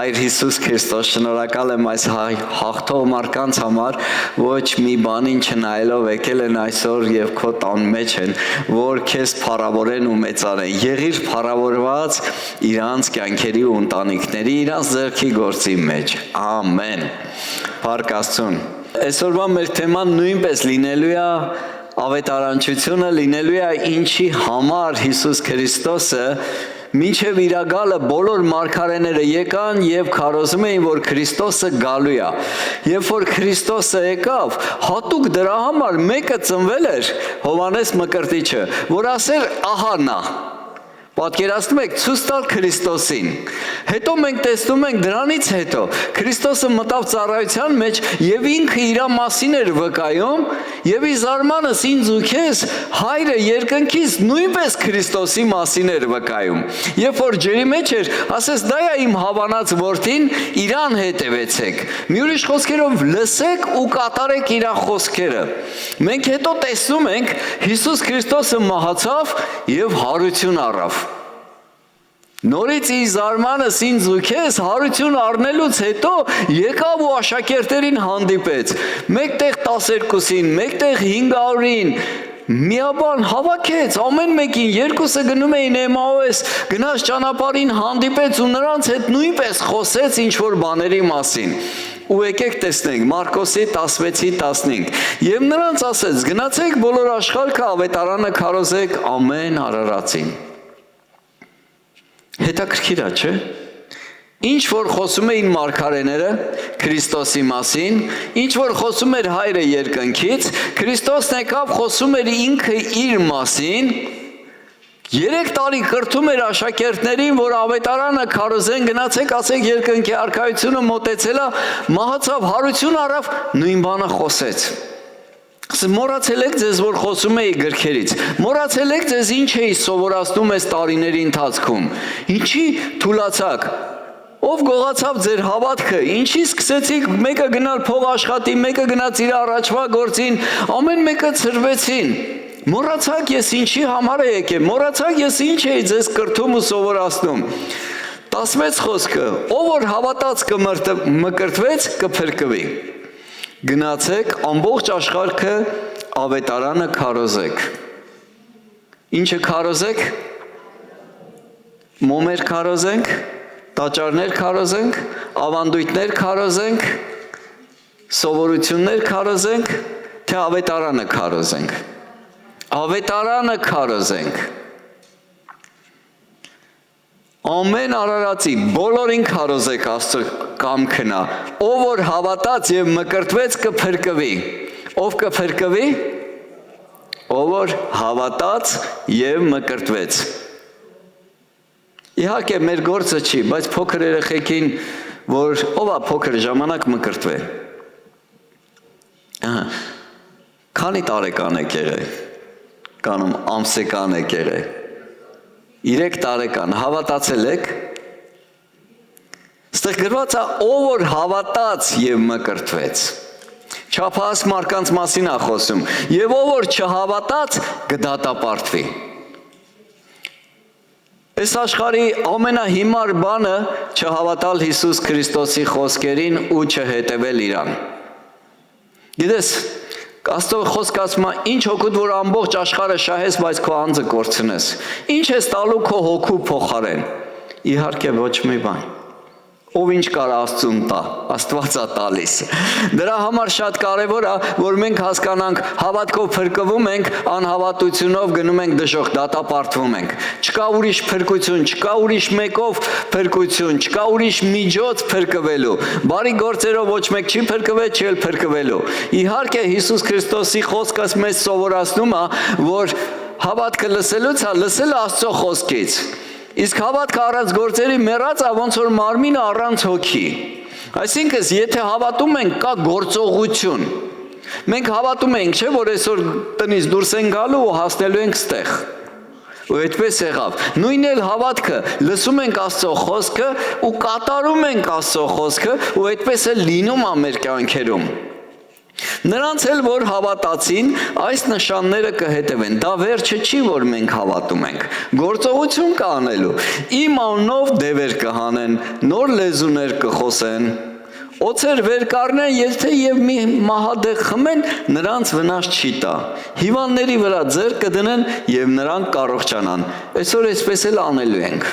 Հայր Հիսուս Քրիստոս, շնորհակալ եմ այս հաղթող մարդկանց համար, ոչ մի բանին չնայելով եկել են այսօր եւ քո տան մեջ են, որ քեզ փառավորեն ու մեծարեն։ Եղիր փառավորված իրանց կյանքերի ու ընտանիքների, իրանց ձեռքի գործի մեջ։ Ամեն։ Փառք Աստծուն։ Այսօրվա մեր թեման նույնպես լինելու է ավետարանչությունը, լինելու է ինչի համար Հիսուս Քրիստոսը մինչև իրագալը բոլոր մարգարեները եկան եւ քարոզում էին, որ Քրիստոսը գալու է։ Երբ որ Քրիստոսը եկավ, հատուկ դրա համար մեկը ծնվել էր, Հովհաննես Մկրտիչը, որ ասեր ահա նա։ Պատկերացնում եք ցույց տալ Քրիստոսին։ Հետո մենք տեսնում ենք դրանից հետո Քրիստոսը մտավ ծառայության մեջ եւ ինքը իր մասին էր վկայում եւ ի զարմանս ինձ ու քեզ հայրը երկնքից նույնպես Քրիստոսի մասին էր վկայում։ Երբ որ ջերի մեջ էր, ասես դա է իմ հավանած որդին, իրան հետևեցեք։ Մի ուրիշ խոսքերով լսեք ու կատարեք իր խոսքերը։ Մենք հետո տեսնում ենք Հիսուս Քրիստոսը մահացավ եւ հարություն առավ։ Նորից ի զարմանս ինձ ու քեզ հարություն առնելուց հետո եկավ ու աշակերտերին հանդիպեց։ Մեկտեղ 12-ին, մեկտեղ 500-ին, միաբան հավաքեց, ամեն մեկին, երկուսը գնում էին Էմաուս, գնաց ճանապարհին հանդիպեց ու նրանց հետ նույնպես խոսեց ինչ-որ բաների մասին։ Ու եկեք տեսնենք Մարկոսի 16:15 եւ նրանց ասեց. գնացեք բոլոր աշխարհը ավետարանը քարոզեք ամեն արարածին։ Հետաքրքիր է, չէ՞։ Ինչ որ խոսում էին մարգարեները Քրիստոսի մասին, ինչ որ խոսում էր հայրը երկնքից, Քրիստոսն եկավ խոսում էր ինքը իր մասին, 3 տարի կրթում էր աշակերտներին, որ ավետարանը քարոզեն, գնացեք ասեք երկնքի արքայությունը մոտեցել է, մահացավ, հարություն առավ, նույն բանը խոսեց։ Մոռացել եք ձեզ, որ խոսում էի գրքերից, մոռացել եք ձեզ ինչ էի սովորացնում այս տարիների ընթացքում, ինչի թուլացաք, ով գողացավ ձեր հավատքը, ինչի սկսեցիք մեկը գնալ փող աշխատի, մեկը գնաց իր առաջվա գործին, ամեն մեկը ցրվեցին, մոռացաք ես ինչի համար եկեմ, մոռացաք ես ինչ էի ձեզ կրթում ու սովորացնում, 16 խոսքը, ով որ հավատաց կմկրտվեց կփրկվի։ Գնացեք ամբողջ աշխարհը ավետարանը քարոզեք։ Ինչը քարոզեք։ Մոմեր քարոզենք, տաճարներ քարոզենք, ավանդույթներ քարոզենք, սովորություններ քարոզենք, թե ավետարանը քարոզենք։ Ավետարանը քարոզենք։ Ամեն արարածի բոլորին քարոզեք Աստծո կամքն է, ով որ հավատաց եւ մկրտվեց կփրկվի։ Ով կփրկվի։ Ով որ հավատաց եւ մկրտվեց։ Իհարկե մեր գործը չի, բայց փոքր երեխեքին, որ ով է փոքր ժամանակ մկրտվե։ Քանի տարեկան եք եղել։ Կանում ամսեկան եք եղել։ 3 տարեկան հավատացել եք։ Ստեղ գրված է ով որ հավատաց եւ մկրտվեց։ Չափահաս մարդկանց մասին է խոսում։ Եվ ով որ չհավատաց կդատապարտվի։ Այս աշխարհի ամենահիմար բանը չհավատալ Հիսուս Քրիստոսի խոսքերին ու չհետևել իրան։ Գիտես, Աստծո խոսք ասում է, ինչ հոգուդ որ ամբողջ աշխարհը շահես, բայց քո անձը կորցնես։ Ինչ ես տալու քո հոգու փոխարեն։ Իհարկե ոչ մի բան։ Ով ինչ կար Աստծուն տա, Աստված է տալիս։ Դրա համար շատ կարևոր է, որ մենք հասկանանք, հավատքով փրկվում ենք, անհավատությունով գնում ենք դժոխք, դատապարտվում ենք։ Չկա ուրիշ փրկություն, չկա ուրիշ մեկով փրկություն, չկա ուրիշ միջոց փրկվելու։ Բարի գործերով ոչ մեկ չի փրկվել, չի էլ փրկվելու։ Իհարկե Հիսուս Քրիստոսի խոսքը մեզ սովորացնում է, որ հավատքը լսելուց է, լսել Աստծո խոսքից։ Իսկ հավատքը առանց գործերի մեռած է, ոնց որ մարմինը առանց հոգի։ Այսինքն, եթե հավատում ենք, կա գործողություն։ Մենք հավատում ենք, չէ՞, որ այսօր տնից դուրս են գալու ու հասնելու ենք ստեղ։ Ու այդպես եղավ։ Նույնն էլ հավատքը, լսում ենք Աստծո խոսքը ու կատարում ենք Աստծո խոսքը, ու այդպես էլ լինում է մեր կյանքերում։ Նրանց էլ որ հավատացին, այս նշանները կհետևեն։ Դա վերջը չի, որ մենք հավատում ենք։ Գործողություն կա անելու։ Իմ անունով դևեր կհանեն, նոր լեզուներ կխոսեն, օձեր վեր կառնեն, եթե եւ մի մահադեղ խմեն, նրանց վնաս չի տա։ Հիվանդների վրա ձեռք կդնեն եւ նրանք կառողջանան։ Այսօր այսպես էլ անելու ենք։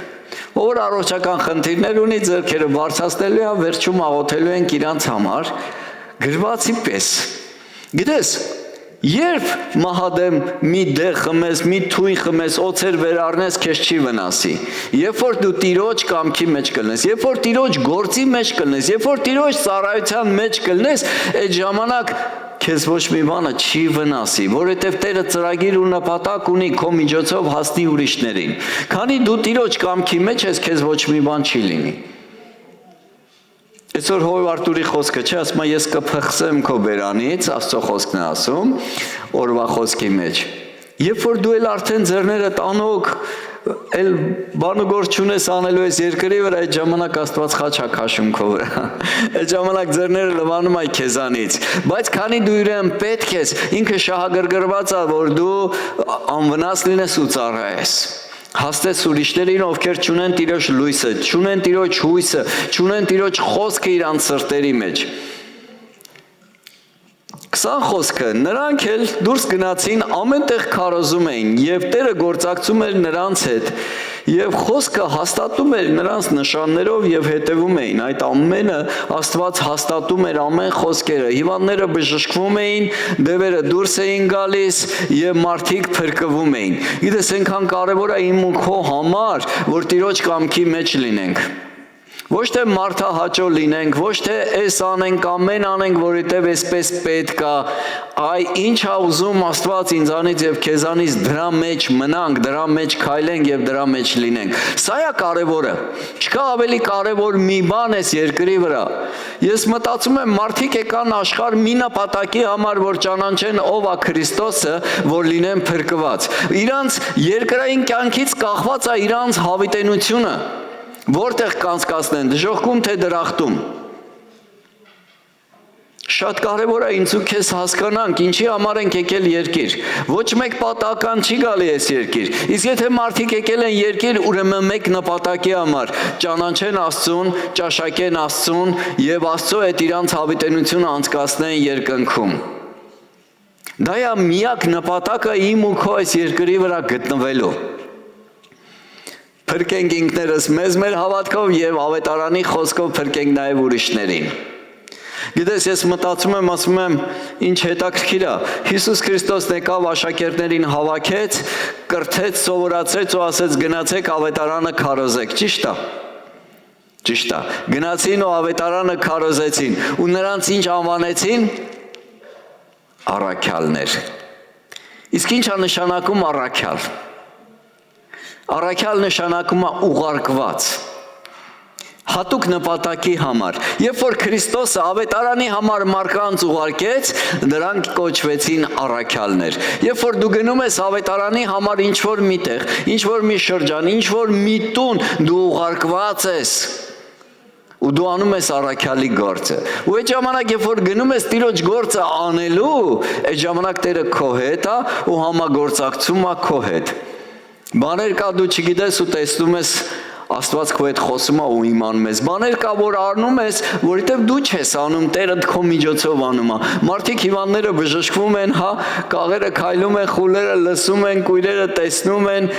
Որ առողջական խնդիրներ ունի, ձեռքերը բարձրացնելու է, վերջում աղոթելու ենք իրանց համար, գրվածի պես։ Գիտես, երբ մահադեմ մի դեղ խմես, մի թույն խմես, օձեր վեր առնես, քեզ չի վնասի։ Երբ որ դու Տիրոջ կամքի մեջ կլնես, երբ որ Տիրոջ գործի մեջ կլնես, երբ որ Տիրոջ ծառայության մեջ կլնես, այդ ժամանակ քեզ ոչ մի բանը չի վնասի, որովհետև Տերը ծրագիր ու նպատակ ունի քո միջոցով հասնի ուրիշներին։ Քանի դու Տիրոջ կամքի մեջ ես, քեզ ոչ մի բան չի լինի։ Այսօր Հովև Արտուրի խոսքը չէ, ասում է ես կփխսեմ քո բերանից, Աստծո խոսքն է ասում, օրվա խոսքի մեջ։ Երբ որ դու էլ արդեն ձեռներդ անոք, էլ բանուգործ չունես անելու ես երկրի վրա, այդ ժամանակ Աստված խաչ է քաշում քո վրա։ Այդ ժամանակ ձեռները լվանում է քեզանից։ Բայց քանի դու իրեն պետք ես, ինքը շահագրգռված է, որ դու անվնաս լինես ու ծառայես։ Հաստես ուրիշներին, ովքեր չունեն Տիրոջ լույսը, չունեն Տիրոջ հույսը, չունեն Տիրոջ խոսքը իրանց սրտերի մեջ։ 20 խոսքը, նրանք էլ դուրս գնացին, ամեն տեղ քարոզում էին, եւ Տերը գործակցում էր նրանց հետ, եւ խոսքը հաստատում էր նրանց նշաններով եւ հետևում էին, այդ ամենը Աստված հաստատում էր ամեն խոսքերը, հիվանդները բժշկվում էին, դևերը դուրս էին գալիս եւ մարդիկ փրկվում էին։ Գիտես, այնքան կարեւոր է իմ ու քո համար, որ Տիրոջ կամքի մեջ լինենք։ Ոչ թե մարդահաճո լինենք, ոչ թե այս անենք, ամեն անենք, որովհետև այսպես պետք է, այ ինչ է ուզում Աստված ինձանից եւ քեզանից դրա մեջ մնանք, դրա մեջ քայլենք եւ դրա մեջ լինենք։ Սա է կարևորը։ Չկա ավելի կարևոր մի բան էս երկրի վրա։ Ես մտածում եմ, մարդիկ եկան աշխարհ մի նպատակի համար, որ ճանաչեն ով է Քրիստոսը, որ լինեն փրկված։ Իրանց երկրային կյանքից կախված է իրանց հավիտենությունը։ Որտեղ կանցկացնեն, դժոխքում թե դրախտում։ Շատ կարևոր է ինձ ու քեզ հասկանանք, ինչի համար ենք եկել երկիր։ Ոչ մեկ պատահական չի գալի այս երկիր։ Իսկ եթե մարդիկ եկել են երկիր, ուրեմն մեկ նպատակի համար, ճանաչեն Աստծուն, ճաշակեն Աստծուն եւ Աստծո հետ իրանց հավիտենությունը անցկացնեն երկնքում։ Դա է միակ նպատակը իմ ու քո այս երկրի վրա գտնվելու։ Փրկենք ինքներս մեզ մեր հավատքով եւ ավետարանի խոսքով փրկենք նաեւ ուրիշներին։ Գիտես, ես մտածում եմ, ասում եմ, ինչ հետաքրքիր է։ Հիսուս Քրիստոսն եկավ աշակերտներին հավաքեց, կրթեց, սովորացրեց ու ասեց գնացեք ավետարանը քարոզեք, ճիշտ է։ Ճիշտ է։ Գնացին ու ավետարանը քարոզեցին ու նրանց ինչ անվանեցին։ Առաքյալներ։ Իսկ ինչ է նշանակում առաքյալ։ Առաքյալ նշանակում է ուղարկված, հատուկ նպատակի համար։ Երբ որ Քրիստոսը ավետարանի համար մարդկանց ուղարկեց, դրանք կոչվեցին առաքյալներ։ Երբ որ դու գնում ես ավետարանի համար ինչ-որ մի տեղ, ինչ-որ մի շրջան, ինչ-որ մի տուն, դու ուղարկված ես ու դու անում ես առաքյալի գործը։ Ու այդ ժամանակ, երբ որ գնում ես Տիրոջ գործը անելու, այդ ժամանակ Տերը քո հետ է ու համագործակցում է քո հետ։ Բաներ կա դու չգիտես ու տեսնում ես Աստված քո հետ խոսում է ու իմանում ես։ Բաներ կա որ առնում ես, որովհետև դու չես անում, Տերը քո միջոցով անում է։ Մարդիկ հիվանդները բժշկվում են, հա, կաղերը քայլում են, խուլերը լսում են, կույրերը տեսնում են,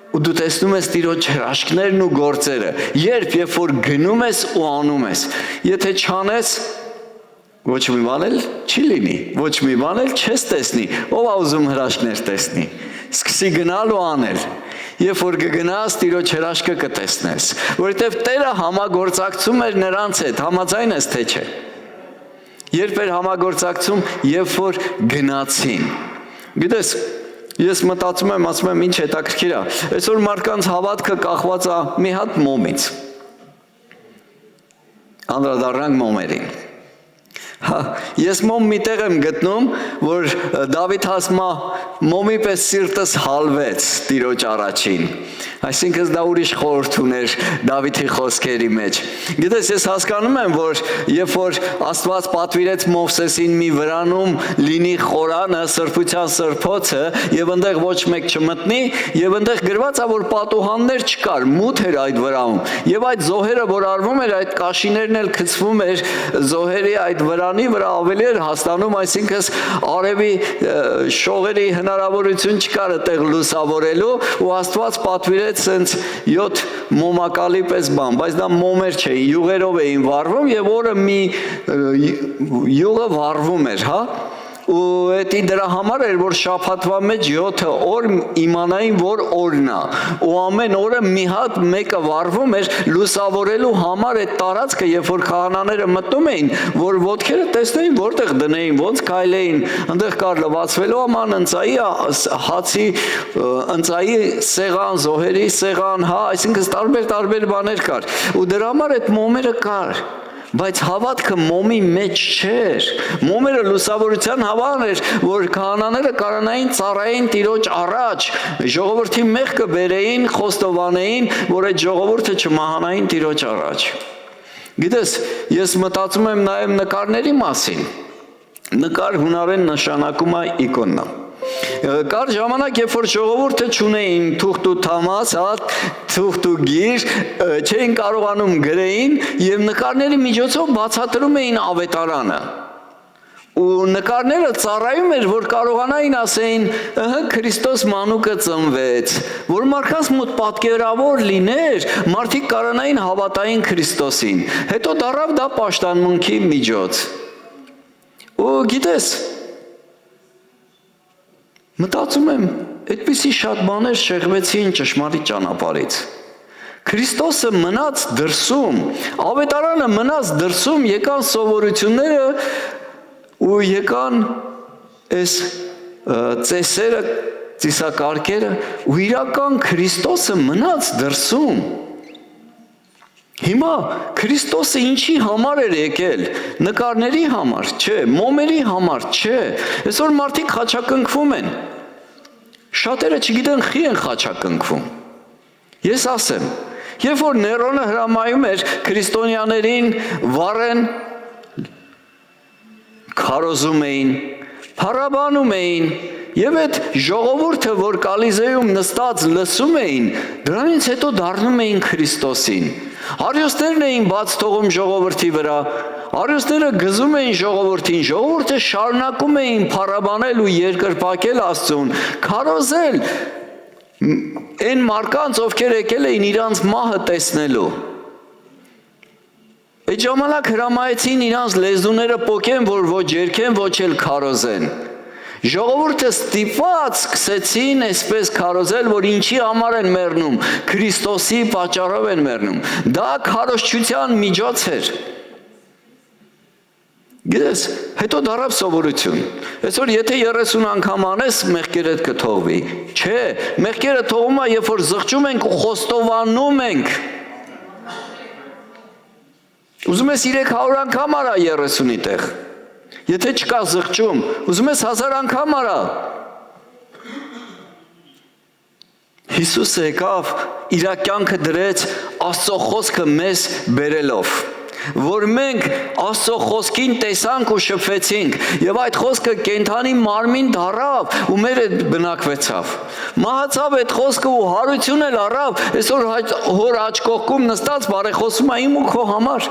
ու դու տեսնում ես Տիրոջ հրաշքներն ու գործերը։ Երբ որ գնում ես ու անում ես։ Եթե չանես, ոչ մի բան էլ չի լինի, ոչ մի բան էլ չես տեսնի։ Ով է ուզում հրաշքներ տեսնի։ Սկսի գնալ ու անել։ Երբ որ կգնաս, Տիրոջ հրաշքը կտեսնես, որովհետև Տերը համագործակցում էր նրանց հետ, համաձայն ես թե չէ։ Երբ էր համագործակցում, երբ որ գնացին։ Գիտես, ես մտածում եմ, ասում եմ, ինչ հետաքրքիր է։ Այսօր մարդկանց հավատքը կախված է մի հատ մոմից։ Անդրադառնանք մոմերին։ Հա, ես մոմ մի տեղ եմ գտնում, որ Դավիթ ասում է մոմի պես սիրտս հալվեց Տիրոջ առաջին։ Այսինքն դա ուրիշ խորհուրդ ուներ Դավիթի խոսքերի մեջ։ Գիտես, ես հասկանում եմ, որ երբ որ Աստված պատվիրեց Մովսեսին մի վրանում լինի խորանը, սրբության սրբոցը, եւ այնտեղ ոչ մեկ չմտնի, եւ այնտեղ գրված է, որ պատուհաններ չկար, մութ էր այդ վրանում։ Եվ այդ զոհերը, որ արվում էր, այդ կաշիներն էլ գցվում էր զոհերի այդ վրանի վրա ավելի էր հաստանում, այսինքն արևի շողերի հնարավորություն չկար այդտեղ լուսավորելու, ու Աստված պատվիրեց սենց 7 մոմակալի պես բան, բայց դա մոմեր չէին, յուղերով էին վառվում եւ օրը մի յուղը վառվում էր, հա, ու էդի դրա համար էր, որ շաբաթվա մեջ 7 օր իմանային, որ օրն է, ու ամեն օրը մի հատ մեկը վառվում էր լուսավորելու համար այդ տարածքը, երբ որ քահանաները մտնում էին, որ ոտքերը տեսնեին, որտեղ դնեին, ոնց քայլեին, այնտեղ կար լվացվելու աման, ընծայի հացի, ընծայի սեղան, զոհերի սեղան, հա, այսինքն տարբեր բաներ կար, ու դրա համար այդ մոմերը կար։ Բայց հավատքը մոմի մեջ չէր, մոմերը լուսավորության հավան էր, որ քահանաները կարանային ծառային Տիրոջ առաջ, ժողովրդի մեղքը բերեին, խոստովանեին, որ այդ ժողովուրդը չմահանային Տիրոջ առաջ։ Գիտես, ես մտածում եմ նաև նկարների մասին, նկար հունարեն նշանակում է իկոնա։ Կար ժամանակ, երբ որ ժողովուրդը չունեին թուղթ ու թամաս, թուղթ ու գիր, չէին կարողանում գրեին եւ նկարների միջոցով բացատրում էին ավետարանը։ Ու նկարները ծառայում էր, որ կարողանային ասեին, Քրիստոս մանուկը ծնվեց, որ մարդկանց մոտ պատկերավոր լիներ, մարդիկ կարողանային հավատային Քրիստոսին։ Հետո դառավ դա պաշտամունքի միջոց։ Ու գիտես, մտածում եմ, այդպիսի շատ բաներ շեղվեցին ճշմարիտ ճանապարհից։ Քրիստոսը մնաց դրսում, ավետարանը մնաց դրսում, եկան սովորությունները ու եկան այս ծեսերը, ծիսակարգերը, ու իրական Քրիստոսը մնաց դրսում։ Հիմա Քրիստոսը ինչի համար էր եկել, նկարների համար, չէ, մոմերի համար, չէ, այսօր մարդիկ խաչակնքվում են, շատերը չգիտեն խի են խաչակնքվում, ես ասեմ, երբ որ Ներոնը հրամայում էր քրիստոնյաներին վառեն, քարոզում էին, փառաբանում էին, եւ այդ ժողովուրդը, որ Կալիզեում նստած լսում էին, դրանից հետո դառնում էին Քրիստոսին։ Արիոսներն էին բաց թողում ժողովրդի վրա, արիոսները գզում էին ժողովրդին, ժողովուրդը շարունակում էին փառաբանել ու երկրպագել Աստծուն, քարոզել այն մարդկանց, ովքեր եկել էին իրանց մահը տեսնելու։ Այդ ժամանակ հրամայեցին իրանց լեզուները պոկեն, որ ոչ երգեն, ոչ էլ քարոզեն։ Ժողովուրդը ստիպված սկսեցին այսպես քարոզել, որ ինչի համար են մեռնում, Քրիստոսի պատճառով են մեռնում։ Դա քարոզչության միջոց էր։ Գիտես, հետո դարավ սովորություն։ Այսօր եթե 30 անգամ անես, մեղքերդ կթողվի։ Չէ, մեղքերը թողում է, երբ որ զղջում ենք ու խոստովանում ենք։ Ուզում ես 300 անգամ արա 30-ի տեղ։ Եթե չկա զղջում, ուզում ես 1000 անգամ արա։ Հիսուսը եկավ, իր կյանքը դրեց Աստծո խոսքը մեզ բերելով, որ մենք Աստծո խոսքին տեսանք ու շփվեցինք, եւ այդ խոսքը կենդանի մարմին դառավ ու մեր հետ բնակվեցավ։ Մահացավ այդ խոսքը ու հարություն էլ առավ, այսօր հոր աջ կողքում նստած բարեխոսում է իմ ու քո համար։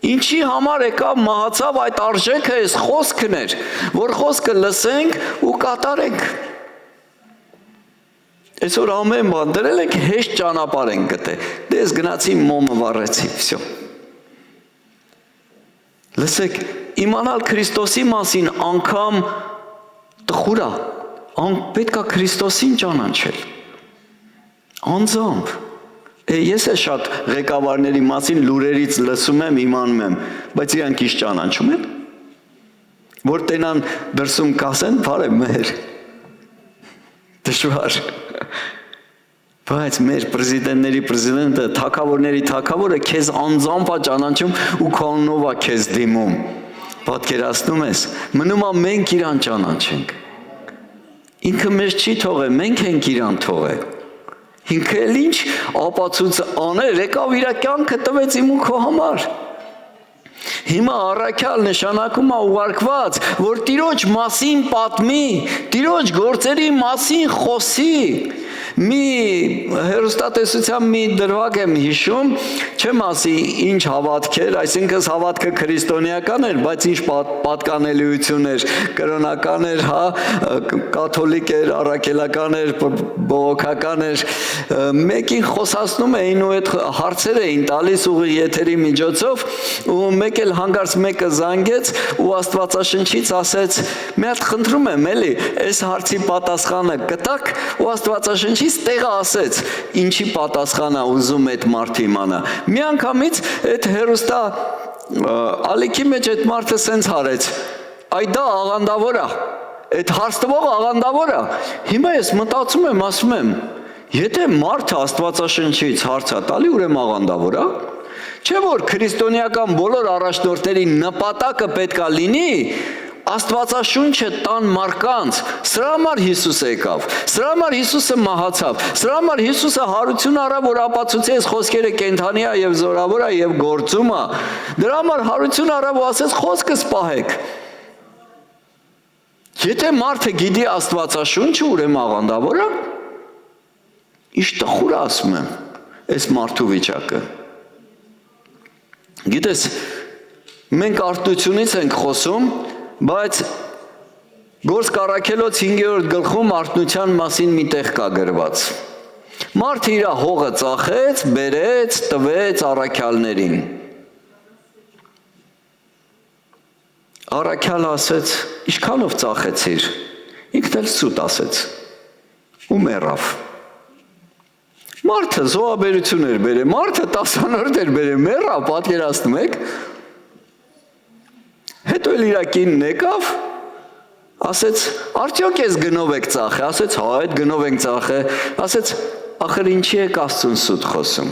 Ինչի համար եկավ մահացավ այդ արժեքը այս խոսքն էր, որ խոսքը լսենք ու կատարենք։ Այսօր ամեն բան դրել ենք, հեշտ ճանապարհ ենք գտել։ Դե ես գնացի մոմը վառեցի, վсё։ Լսեք, իմանալ Քրիստոսի մասին անգամ տխուր է, պետք է Քրիստոսին ճանաչել։ Անձամբ Ես է շատ ղեկավարների մասին լուրերից լսում եմ, իմանում եմ, բայց իրանք ինչ ճանաչում են, որ տենան դրսում կասեն, բարև մեր, դժվար, բայց մեր պրեզիդենտների պրեզիդենտը, թագավորների թագավորը քեզ անձամբ է ճանաչում ու քոնով է քեզ դիմում, պատկերացնում ես, մնում է մենք իրան ճանաչենք, ինքը մեզ չի թողե, մենք ենք իրան թողե։ Ինքը էլ ինչ ապացույց աներ, եկավ իր կյանքը տվեց իմ ու քո համար։ Հիմա առաքյալ նշանակում է ուղարկված, որ Տիրոջ մասին պատմի, Տիրոջ գործերի մասին խոսի։ Մի հեռուստատեսության մի դրվագ եմ հիշում, չեմ ասի ինչ հավատք էր, այսինքն հավատքը քրիստոնեական էր, բայց ինչ պատկանելիություն էր, կրոնական էր, հա, կաթոլիկ էր, առաքելական էր, բողոքական էր, մեկին խոսացնում էին ու այդ հարցեր էին տալիս ուղիղ եթերի միջոցով, ու մեկ էլ հանգարց մեկը զանգեց ու Աստվածաշնչից ասեց, մի հատ խնդրում եմ էլի, այս հարցի պատասխանը կտաք, ու Աստվածաշնչից տեղը ասեց, ինչի պատասխանը ուզում այդ մարդը իմանա։ Մի անգամից այդ հերոստա ալիքի մեջ այդ մարդը սենց հարեց, այ դա աղանդավոր է, այդ հարց տվող աղանդավոր է։ Հիմա ես մտածում եմ, ասում եմ, եթե մարդը Աստվածաշնչից հարց է տալի, ուրեմն աղանդավոր է։ Չէ՞ որ քրիստոնեական բոլոր առաջնորդների նպատակը պետքա լինի Աստվածաշունչը տան մարդկանց, սրա համար Հիսուսը եկավ, սրա համար Հիսուսը մահացավ, սրա համար Հիսուսը հարություն առավ, որ ապացուցի այս խոսքերը կենդանի է եւ զորավոր է եւ գործում է։ Դրա համար հարություն առավ ու ասեց խոսքս պահեք։ Եթե մարդը գիտի Աստվածաշունչը, ուրեմն աղանդավոր է։ Ինչ տխուր ասում եմ, այս մարդու վիճակը։ Գիտես, մենք արթնությունից ենք խոսում, բայց Գործ Առաքելոց 5-րդ գլխում արթնության մասին մի տեղ կա գրված։ Մարդը իր հողը ծախեց, բերեց, տվեց առաքյալներին։ Առաքյալը ասեց, ինչքանով ծախեցիր, ինքն էլ սուտ ասեց, ու մեռավ։ Մարդը զոհաբերություն էր բերել, մարդը 10-րդ էր բերել, մեռավ, պատկերացնում եք։ Հետո էլ իր կինն եկավ, ասեց, արդյոք ես գնով եք ծախե, ասեց, հա, այդ գնով ենք ծախե, ասեց, ախր ինչի եք Աստծուն սուտ խոսում։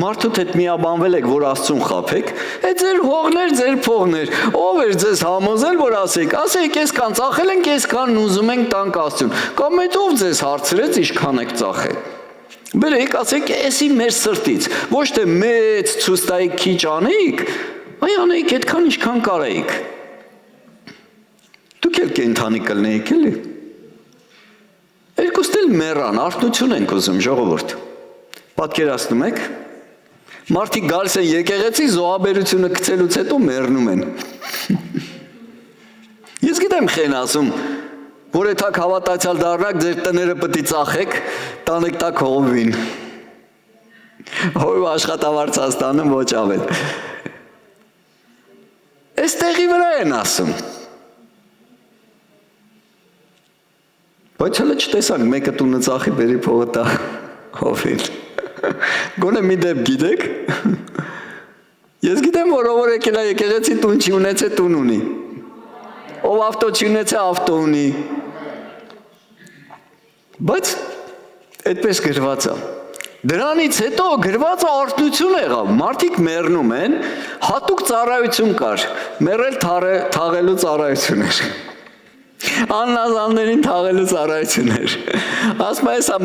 Մարդուդ հետ միաբանվել եք, որ Աստծուն խաբեք, այդ ձեր հողներ, ձեր փողներ, ով էր ձեզ համոզել, որ ասեք, այսքան ծախել ենք, այսքան ուզում ենք տանք Աստծուն, կամ այդ ով ձեզ հարցրեց, ինչքան եք ծախել։ Բերեք, ասեք, էսի մեր սրտից, ոչ թե մեծ ցուստայիք քիչ անեիք, այ անեիք այդքան ինչքան կարեիք։ Դուք էլ կենդանի կլնեիք էլի։ Երկուստ էլ մեռան, արթնություն ենք ուզում, ժողովուրդ։ Պատկերացնում եք, մարդիկ գալիս են եկեղեցի, զոհաբերությունը գցելուց հետո մեռնում են։ Ես գիտեմ խեն ասում, որ եթակ հավատացյալ դառնաք, ձեր տները պետք է ծախեք, տանեք տակ հովին։ Հով աշխատավարձ աստանում ոչ ավել։ Այս տեղի վրա են ասում։ Բայց հələ չտեսանք, մեկը տունը ծախի, բերի փողը տա հովին։ Գոնե մի դեպ գիտեք։ Ես գիտեմ, որ ով որ եկել է եկեղեցի տուն չի ունեցե տուն ունի։ Ով ավտո չի ունեցե ավտո ունի։ Բայց այդպես գրված է։ Դրանից հետո գրված արթնություն եղավ, մարդիկ մեռնում են, հատուկ ծառայություն կար, մեռել թաղելու ծառայություն էր։ Աննազաններին թաղելու ծառայություն էր։ Ասում է, հեսա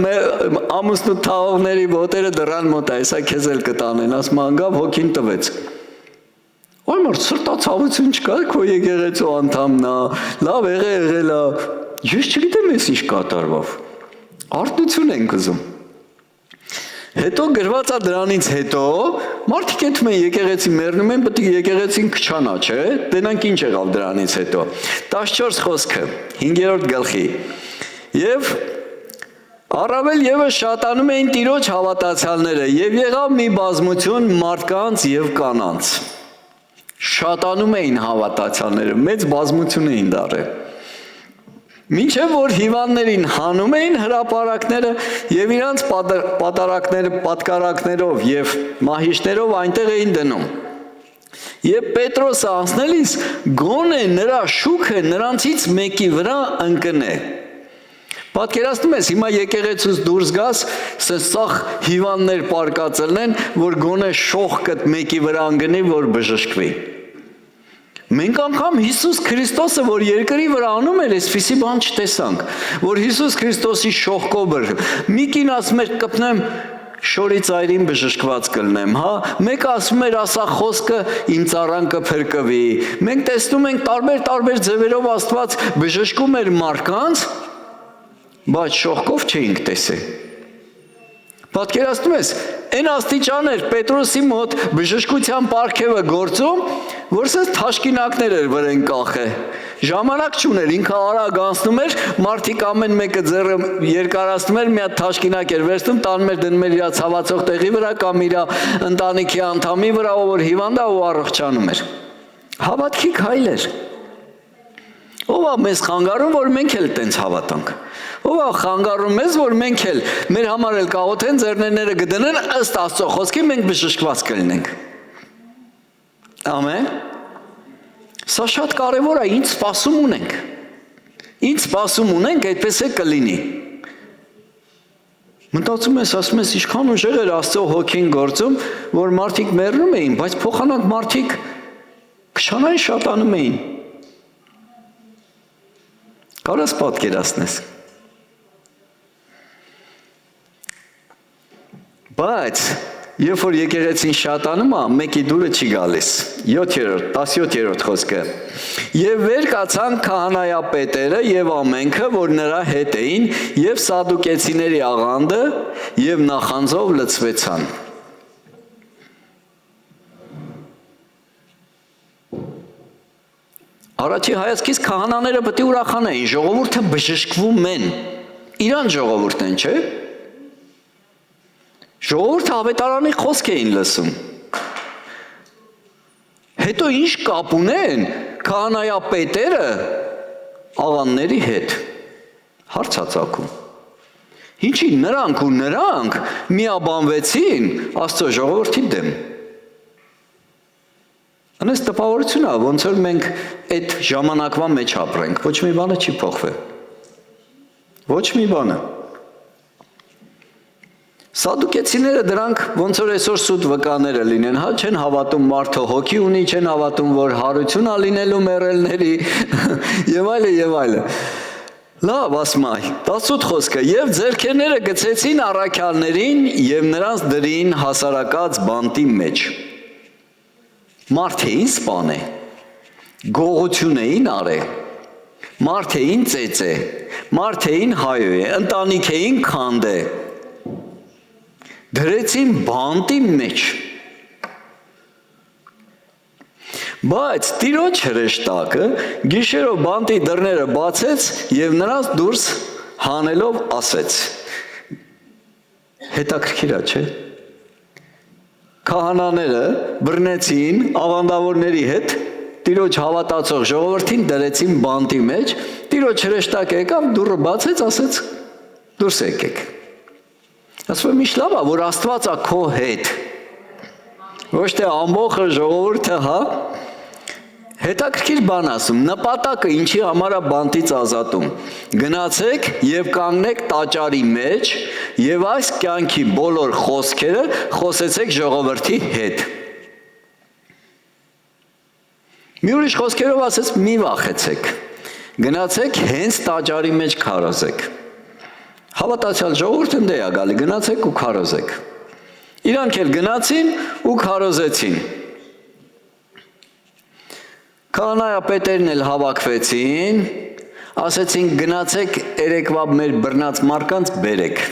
ամուսնու թաղողների ոտերը դռան մոտ է, հեսա քեզ էլ կտանեն, ասում անգավ հոգին տվեց։ Ոյ մարդ սրտացավություն չկա, քո եկեղեցու անդամն է, լավ եղել է, ես չգիտեմ ես ինչ կատարվավ, արթնություն ենք ուզում։ Հետո գրված է դրանից հետո, մարդիկ էթում են եկեղեցի մեռնում են, պետք է եկեղեցին քչանա, չէ, տենանք ինչ եղավ դրանից հետո, 14 խոսքը, 5-րդ գլխի, և առավել ևս շատանում էին Տիրոջ հավատացյալները, և եղավ մի բազմություն մարդկանց և կանանց, շատանում էին հավատացյալները, մեծ բազմություն էին դառել, մինչև որ հիվանդներին հանում էին հրապարակները և իրանց պատկառակներով և մահիճներով այնտեղ էին դնում։ Եվ Պետրոսը անցնելիս գոնե նրա շուքը նրանցից մեկի վրա ընկնե։ Պատկերացնում ես, հիմա եկեղեցուց դուրս գաս, սաղ հիվանդներ պարկածելն են, որ գոնե շողքդ մեկի վրա ընկնի, որ բժշկվի։ Մենք անգամ Հիսուս Քրիստոսը, որ երկրի վրա անում էր, այսպիսի բան չտեսանք, որ Հիսուս Քրիստոսի շողկոբր, մի կին ասում էր կպնեմ շորի ծայրին բժշկված կլնեմ, հա, մեկը ասում էր ասա խոսքը իմ ծառան կփրկվի, մենք տեսնում ենք տարբեր ձևերով Աստված բժշկում էր մարդկանց, բայց շողկով չէինք տեսել։ Պատկերացնում ես, այն աստիճան էր Պետրոսի մոտ բժշկության պարգևը գործում, որ սենց թաշկինակներ էր վրեն կախե, ժամանակ չուներ, ինքը արագ անցնում էր, մարդիկ ամեն մեկը ձեռը երկարացնում էր, մի հատ թաշկինակ էր վերցնում, տանում էր դնում էր իր ցավացող տեղի վրա կամ իր ընտանիքի անդամի վրա, ով որ հիվանդ է ու առողջանում էր։ Հավատքի քայլ էր։ Ով է մեզ խանգարում, որ մենք էլ տենց հավատանք։ Ով է խանգարում մեզ, որ մենք էլ մեր համար էլ կաղոթեն, ձեռներները կդնեն, ըստ Աստծո խոսքի մենք բժշկված կլինենք։ Ամեն։ Սա շատ կարևոր է, ինչ սպասում ունենք։ Ինչ սպասում ունենք, այդպես է կլինի։ Մտածում ես, ասում ես, ինչքան ուժեղ էր Աստծո հոգին գործում, որ մարդիկ մեռնում էին, բայց փոխանակ մարդիկ քշանային շատանում էին։ Կարաս պատկերացնես։ Բայց, երբ որ եկեղեցին շատանում է, մեկի դուրը չի գալիս։ 17-րդ խոսքը։ Եվ վեր կացան քահանայապետերը եւ ամենքը, որ նրա հետ էին, եւ սադուկեցիների աղանդը, եւ նախանձով լցվեցան։ Առաջի հայացքից քահանաները պետք է ուրախանային, ժողովուրդը բժշկվում են։ Իրան ժողովուրդն են, չէ՞։ Ժողովուրդը ավետարանի խոսք էին լսում։ Հետո ինչ կապ ունեն քահանայապետերը աղանդների հետ։ Հարց ա ծագում։ Ինչի նրանք միաբանվեցին Աստծո ժողովրդի դեմ։ Անես տպավորություն է, ոնց որ մենք այդ ժամանակվա մեջ ապրենք, ոչ մի բանը չի փոխվել։ Ոչ մի բանը։ Սադուկեցիները դրանք ոնց որ այսօր սուտ վկաները լինեն, հա, չեն հավատում մարդը հոգի ունի, չեն հավատում, որ հարություն ա լինելու մեռելների եւ այլը։ Լավ, ասում է, 18 խոսքը, եւ ձեռքերները գցեցին առաքյալներին եւ նրանց դրին հասարակած բանտի մեջ։ Մարդ էին սպան է, գողություն էին արե, մարդ էին ծեծե, մարդ էին հայո է, ընտանիք էին քանդե, դրեցին բանտի մեջ, բայց տիրոջ հրեշտակը գիշերով բանտի դռները բացեց և նրանց դուրս հանելով ասեց, հետաքրքիր է, չէ՞։ Քահանաները բռնեցին աղանդավորների հետ, տիրոջ հավատացող ժողովրդին դրեցին բանտի մեջ, տիրոջ հրեշտակը եկավ, դուռը բացեց, ասեց, դուրս եկեք։ Ասում եմ, ինչ լավ է, որ Աստված է քո հետ։ Ոչ թե ամբողջ ժողովուրդը, հա, հետաքրքիր բան ասում, նպատակը ինչի համար է բանտից ազատում։ Գնացեք եւ կանգնեք տաճարի մեջ եւ այս կյանքի բոլոր խոսքերը խոսեցեք ժողովրդի հետ։ Մի ուրիշ խոսքերով ասեց մի վախեցեք։ Գնացեք հենց տաճարի մեջ քարոզեք։ Հավատացյալ ժողովուրդը դե է գալի, գնացեք ու քարոզեք։ Իրանք էլ գնացին ու քարոզեցին։ Քահանայապետերն էլ հավաքվեցին, ասեցին գնացեք երեկվա մեր բռնած մարկանց բերեք։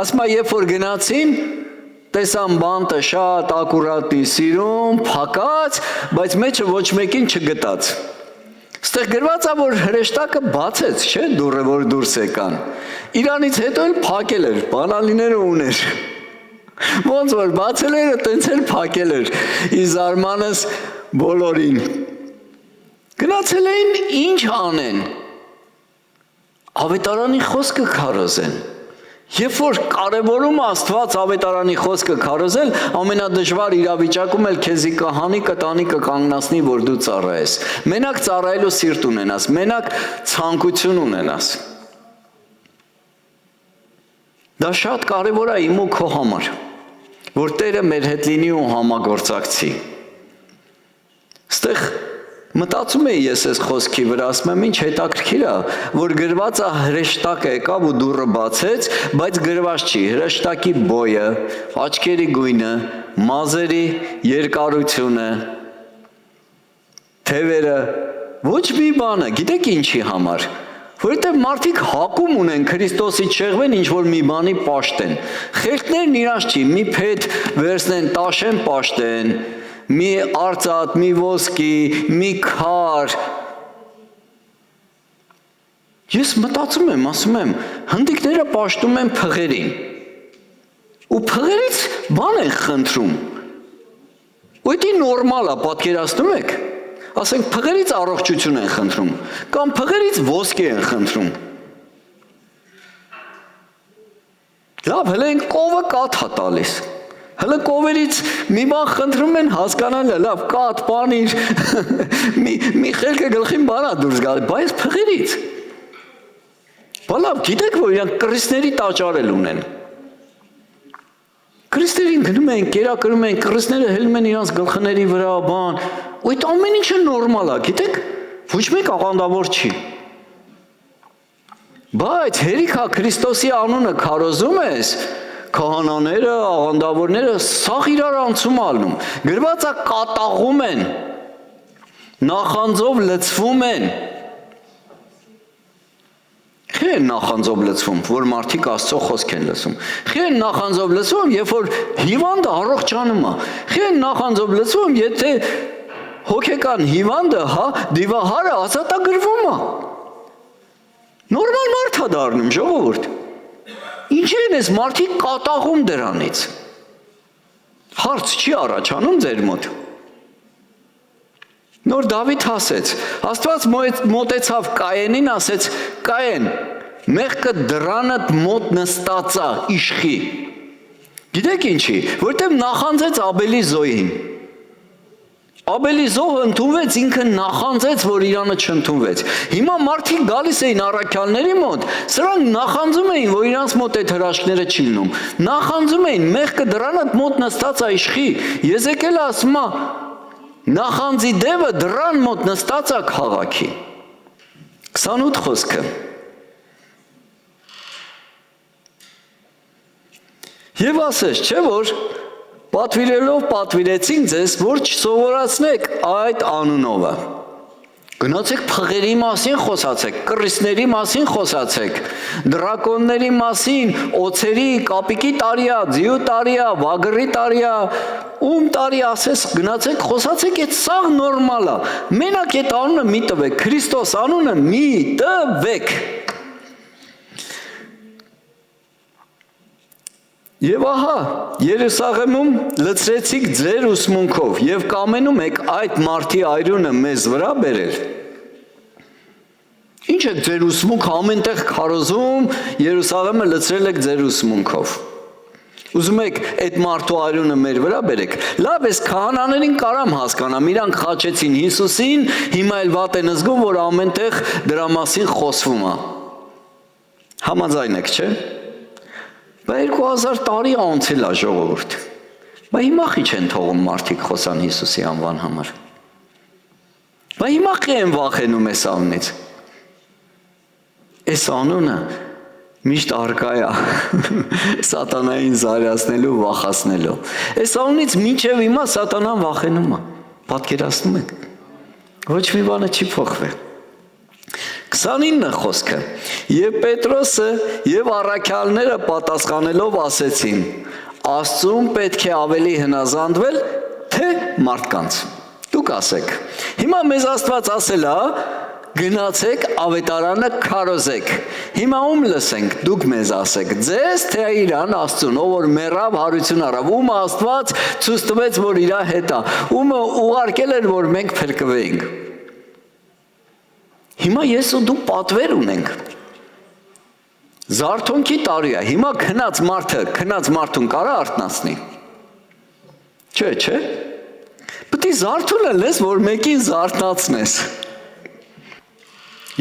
Ասում է, երբ որ գնացին, տեսան բանտը շատ ակուրատի սիրում, փակած, բայց մեջը ոչ մեկին չգտած։ Ստեղ գրված է, որ հրեշտակը բացեց, չէ՞, դուռը, որ դուրս եկան։ Իրանից հետո էլ փակել էր, բանալիները ուներ։ Ոնց որ բացել էր, տենց էլ փակել էր։ Ի զարմանս բոլորին։ Գնացել էին ինչ անեն, ավետարանի խոսքը քարոզեն, երբ որ կարևորում Աստված ավետարանի խոսքը քարոզել, ամենադժվար իրավիճակում էլ քեզի կհանի կտանի կկանգնացնի, որ դու ծառայես, մենակ ծառայելու սիրտ ունենաս, մենակ ցանկություն ունենաս, դա շատ կարևոր է իմ ու քո համար, որ Տերը մեր հետ լինի ու համագործակցի, ստեղ Մտածում էի ես այս խոսքի վրա, ասում եմ ինչ հետաքրքիր է, որ գրված է հրեշտակը եկավ ու դուռը բացեց, բայց գրված չի հրեշտակի բոյը, աչքերի գույնը, մազերի երկարությունը, թևերը, ոչ մի բանը, գիտեք ինչի համար, որովհետև մարդիկ հակում ունեն Քրիստոսի շեղվեն ինչ-որ մի բանի պաշտեն, խելքներն իրանց չի, մի փեթ վերցնեն, տաշեն պաշտեն, մի արծաթ, մի ոսկի, մի քար, ես մտածում եմ, ասում եմ, հնդիկները պաշտում են փղերին, ու փղերից բան են խնդրում, ու դա նորմալ է, պատկերացնում եք, ասենք փղերից առողջություն են խնդրում, կամ փղերից ոսկի են խնդրում, լավ, հələ են կովը կաթ է տալիս, հələ կովերից մի բան խնդրում են հասկանալը, լավ, կաթ, պանիր, մի խելքը գլխին բան է դուրս գալ, բայց փղերից, լավ, գիտեք, որ իրանք կռիզների տաճարել ունեն, կռիզներին գնում են, կերակրում են, կռիզները հելում են իրանց գլխների վրա, բան, ու այդ ամեն ինչը նորմալ է, գիտեք, ոչ մեկ աղանդավոր չի, բայց հերիք Քրիստոսի անունը քարոզում ես, քահանաները, աղանդավորները սաղ իրար անցում ալնում, գրված է կատաղում են, նախանձով լցվում են, Խի են նախանձով լցվում, որ մարդիկ Աստծո խոսք են լսում, խի են նախանձով լցվում, երբ որ հիվանդը առողջանում է, խի են նախանձով լցվում, եթե հոգեկան հիվանդը, դիվահարը ազատագրվում է, նորմալ մարդ է դառնում, ժողովուրդ, ինչ են ես մարդիկ կատաղում դրանից, հարց չի առաջանում ձեր մոտ, նոր Դավիթ ասեց, Աստված մոտեցավ Կայենին, ասեց, Կայեն, մեղքը դրանդ մոտ նստած է իշխի, գիտեք ինչի, որտեղ նախանձեց Աբելի զոհին, Աբելի զոհը ընդունվեց, ինքը նախանձեց, որ իրանը չընդունվեց, հիմա մարդիկ գալիս էին առաքյալների մոտ, սրանք նախանձում էին, որ իրանց մոտ այդ հրաշքները չի լինում, նախանձում էին, մեղքը դրանդ մոտ նստած է իշխի, Եզեկիելը ասում է, Նախանձի դևը դրան մոտ նստած է քաղաքի, 28 խոսքը, և ասես, չէ որ պատվիրելով պատվիրեցինք ձեզ, որ չսովորացնեք այդ անունովը, գնացեք փղերի մասին խոսացեք, կռիզների մասին խոսացեք, դրակոնների մասին, օձերի, կապիկի տարիա, ձիու տարիա, վագրի տարիա, ում տարի ասես գնացեք, խոսացեք, այդ սաղ նորմալ է, մենակ այդ անունը մի տվեք, Քրիստոս անունը մի տվեք, Եվ ահա, Երուսաղեմում լցրեցիք ձեր ուսմունքով և կամենում եք այդ մարդի այրունը մեզ վրա բերել։ Ինչ եք ձեր ուսմունք ամենտեղ քարոզում, Երուսաղեմը լցրել եք ձեր ուսմունքով։ Ուզում եք այդ մարդու այրունը մեր վրա բերեք։ Լավ, ես քահանաներին կարամ հասկանամ, իրանք խաչեցին Հիսուսին, հիմա էլ վատ են զգում, որ ամենտեղ դրա մասին խոսվում է։ Համաձայն եք, չէ՞։ Բա 2000 տարի անցել է ժողովուրդ, բա հիմա խի չեն թողում մարդիկ խոսան Հիսուսի անվան համար, բա հիմա խի են վախենում ես անունից, ես անունը միշտ արկա է սատանային զարյացնելու, վախացնելու, ես անունից մինչև հիմա սատանան վախենում է, պատկերացնում եք, ոչ մի բանը չի փոխվել, 29 խոսքը, և Պետրոսը և առաքյալները պատասխանելով ասեցին, Աստծուն պետք է ավելի հնազանդվել, թե մարդկանց, դուք ասեք, հիմա մեզ Աստված ասել է, գնացեք ավետարանը քարոզեք, հիմա ում լսենք, դուք մեզ ասեք, ձեզ թե իրան Աստծուն, ով որ մեռավ հարություն առավ, ումը Աստված ցույց տվեց, որ իրա հետ է, ումը ուղարկել էր, որ մենք փրկվեինք, հիմա ես ու դու պատվեր ունենք, զարթոնքի տարի է, հիմա քնած մարդուն կարա արթնացնի, չէ, պետք է զարթունը լես, որ մեկին զարթնացնես,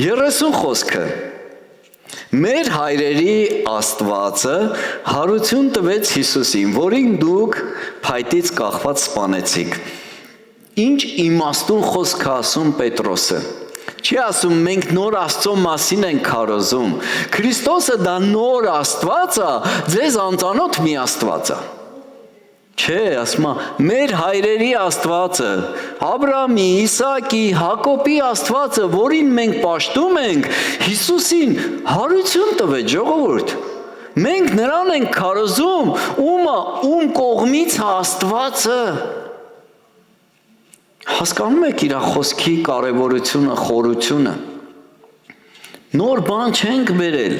30 խոսքը, մեր հայրերի Աստվածը հարություն տվեց Հիսուսին, որին դուք փայտից կախված սպանեցիք, Ինչ իմաստուն խոսք ասում Պետրոսը։ Չի ասում մենք նոր Աստծո մասին ենք քարոզում։ Քրիստոսը դա նոր Աստված է, ձեզ անծանոթ մի Աստված է։ Չէ, ասում է, մեր հայրերի Աստվածը, Աբրահամի, Իսահակի, Հակոբի Աստվածը, որին մենք պաշտում ենք, Հիսուսին հարություն տվեց, ժողովուրդ։ Մենք նրան ենք քարոզում, ում կողմից Աստվածը։ Հասկանում եք իր խոսքի կարևորությունը, խորությունը։ Նոր բան չենք բերել։